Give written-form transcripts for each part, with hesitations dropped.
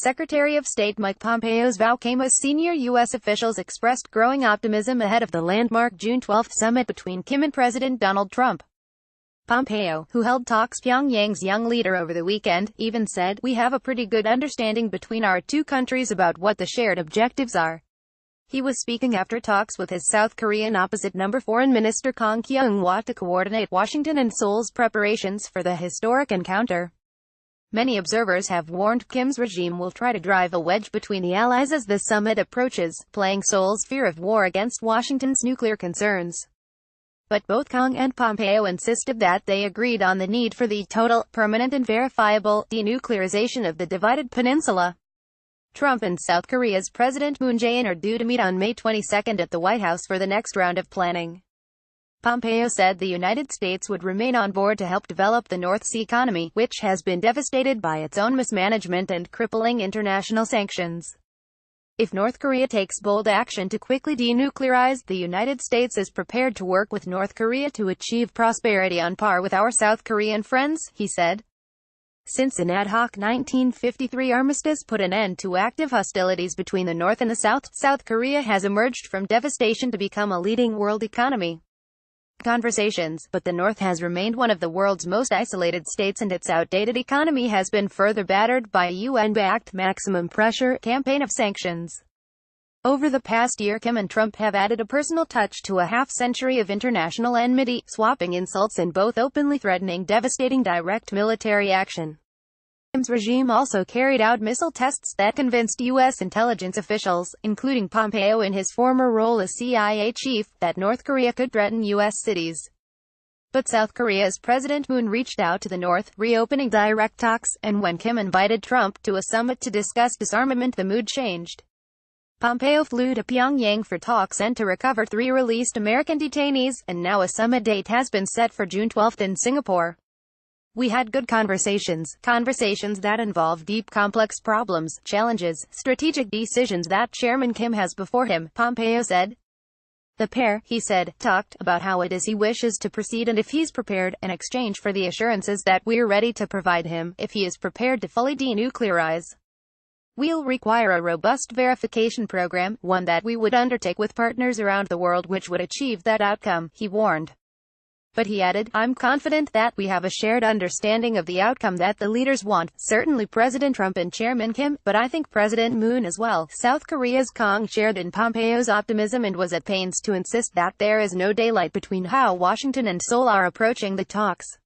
Secretary of State Mike Pompeo's vow came as senior U.S. officials expressed growing optimism ahead of the landmark June 12 summit between Kim and President Donald Trump. Pompeo, who held talks with Pyongyang's young leader over the weekend, even said, "We have a pretty good understanding between our two countries about what the shared objectives are." He was speaking after talks with his South Korean opposite Foreign Minister Kang Kyung-hwa to coordinate Washington and Seoul's preparations for the historic encounter. Many observers have warned Kim's regime will try to drive a wedge between the allies as the summit approaches, playing Seoul's fear of war against Washington's nuclear concerns. But both Kang and Pompeo insisted that they agreed on the need for the total, permanent and verifiable denuclearization of the divided peninsula. Trump and South Korea's President Moon Jae-in are due to meet on May 22 at the White House for the next round of planning. Pompeo said the United States would remain on board to help develop the North Sea economy, which has been devastated by its own mismanagement and crippling international sanctions. If North Korea takes bold action to quickly denuclearize, the United States is prepared to work with North Korea to achieve prosperity on par with our South Korean friends, he said. Since an ad hoc 1953 armistice put an end to active hostilities between the North and the South, South Korea has emerged from devastation to become a leading world economy. Conversations, but the North has remained one of the world's most isolated states, and its outdated economy has been further battered by a UN-backed maximum pressure campaign of sanctions. Over the past year, Kim and Trump have added a personal touch to a half-century of international enmity, swapping insults and both openly threatening devastating direct military action. Kim's regime also carried out missile tests that convinced U.S. intelligence officials, including Pompeo in his former role as CIA chief, that North Korea could threaten U.S. cities. But South Korea's President Moon reached out to the North, reopening direct talks, and when Kim invited Trump to a summit to discuss disarmament, the mood changed. Pompeo flew to Pyongyang for talks and to recover 3 released American detainees, and now a summit date has been set for June 12 in Singapore. "We had good conversations that involve deep complex problems, challenges, strategic decisions that Chairman Kim has before him," Pompeo said. The pair, he said, talked about how it is he wishes to proceed and if he's prepared, in exchange for the assurances that we're ready to provide him, if he is prepared to fully denuclearize. "We'll require a robust verification program, one that we would undertake with partners around the world which would achieve that outcome," he warned. But he added, "I'm confident that we have a shared understanding of the outcome that the leaders want, certainly President Trump and Chairman Kim, but I think President Moon as well." South Korea's Kang shared in Pompeo's optimism and was at pains to insist that there is no daylight between how Washington and Seoul are approaching the talks.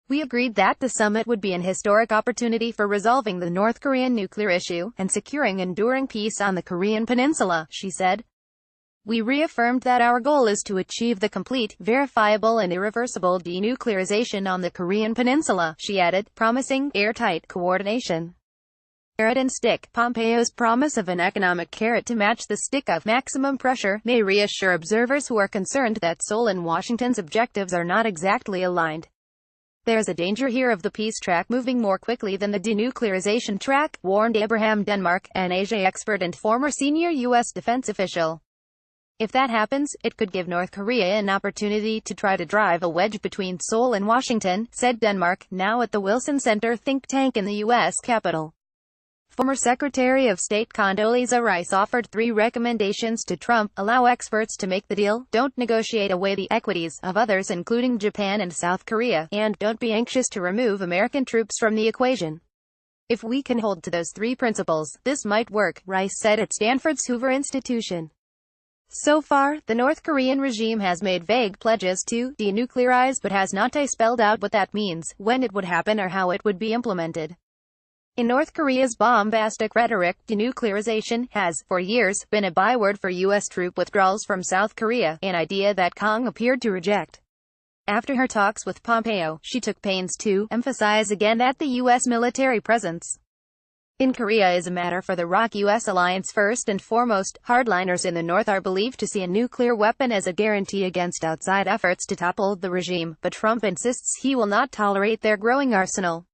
"We agreed that the summit would be an historic opportunity for resolving the North Korean nuclear issue, and securing enduring peace on the Korean peninsula," she said. "We reaffirmed that our goal is to achieve the complete, verifiable and irreversible denuclearization on the Korean peninsula," she added, promising airtight coordination. Carrot and stick. Pompeo's promise of an economic carrot to match the stick of maximum pressure may reassure observers who are concerned that Seoul and Washington's objectives are not exactly aligned. "There's a danger here of the peace track moving more quickly than the denuclearization track," warned Abraham Denmark, an Asia expert and former senior U.S. defense official. "If that happens, it could give North Korea an opportunity to try to drive a wedge between Seoul and Washington," said Denmark, now at the Wilson Center think tank in the U.S. Capitol. Former Secretary of State Condoleezza Rice offered 3 recommendations to Trump: allow experts to make the deal, don't negotiate away the equities of others including Japan and South Korea, and don't be anxious to remove American troops from the equation. "If we can hold to those 3 principles, this might work," Rice said at Stanford's Hoover Institution. So far, the North Korean regime has made vague pledges to denuclearize but has not spelled out what that means, when it would happen or how it would be implemented. In North Korea's bombastic rhetoric, denuclearization has, for years, been a byword for U.S. troop withdrawals from South Korea, an idea that Kang appeared to reject. After her talks with Pompeo, she took pains to emphasize again that the U.S. military presence in Korea is a matter for the ROK-US alliance. First and foremost, hardliners in the North are believed to see a nuclear weapon as a guarantee against outside efforts to topple the regime, but Trump insists he will not tolerate their growing arsenal.